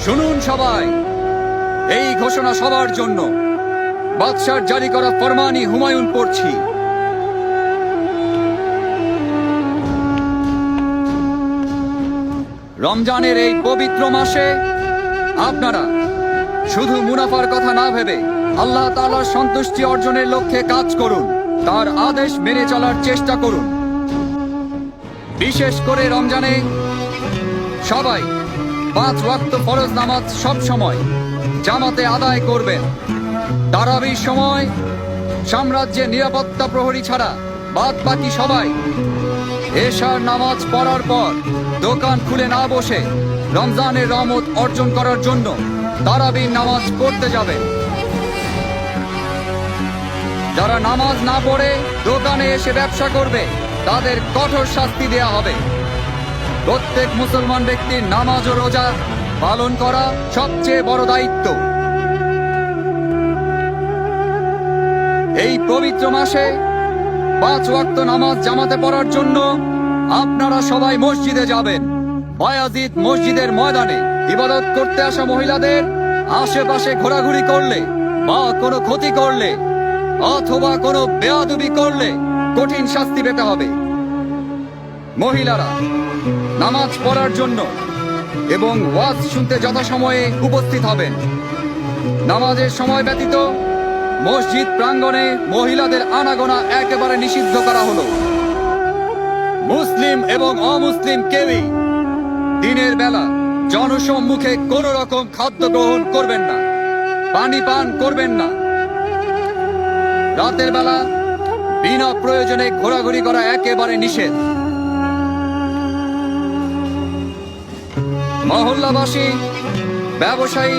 শুনুন সবাই, এই ঘোষণা সবার জন্য। বাদশার জারি করা ফরমানি হুমায়ুন পড়ছি। রমজানের এই পবিত্র মাসে আপনারা শুধু মুনাফার কথা না ভেবে আল্লাহ তাআলার সন্তুষ্টি অর্জনের লক্ষ্যে কাজ করুন, তার আদেশ মেনে চলার চেষ্টা করুন। বিশেষ করে রমজানে সবাই 5 ওয়াক্ত ফরজ নামাজ সব সময় জামাতে আদায় করবেন। তারাবির সময় সাম্রাজ্যের নিরাপত্তা প্রহরী ছাড়া বাদ বাকি সবাই এশার নামাজ পড়ার পর দোকান খুলে না বসে রমজানের রহমত অর্জন করার জন্য তারাবির নামাজ পড়তে যাবেন। যারা নামাজ না পড়ে দোকানে এসে ব্যবসা করবে তাদের কঠোর শাস্তি দেয়া হবে। প্রত্যেক মুসলমান ব্যক্তির নামাজ ও রোজা পালন করা সবচেয়ে বড় দায়িত্ব। এই পবিত্র মাসে 5 ওয়াক্ত নামাজ জামাতে পড়ার জন্য আপনারা সবাই মসজিদে যাবেন। বায়াজিদ মসজিদের ময়দানে ইবাদত করতে আসা মহিলাদের আশেপাশে ঘোরাঘুরি করলে বা কোনো ক্ষতি করলে অথবা কোনো বেয়াদবি করলে কঠিন শাস্তি পেতে হবে। মহিলারা নামাজ পড়ার জন্য এবং ওয়াজ শুনতে যথাসময়ে উপস্থিত হবেন। নামাজের সময় ব্যতীত মসজিদ প্রাঙ্গণে মহিলাদের আনাগোনা একেবারে নিষিদ্ধ করা হলো। মুসলিম এবং অমুসলিম কেউই দিনের বেলা জনসম্মুখে কোন রকম খাদ্য গ্রহণ করবেন না, পানি পান করবেন না। রাতের বেলা বিনা প্রয়োজনে ঘোরাঘুরি করা একেবারে নিষেধ। মহল্লাবাসী, ব্যবসায়ী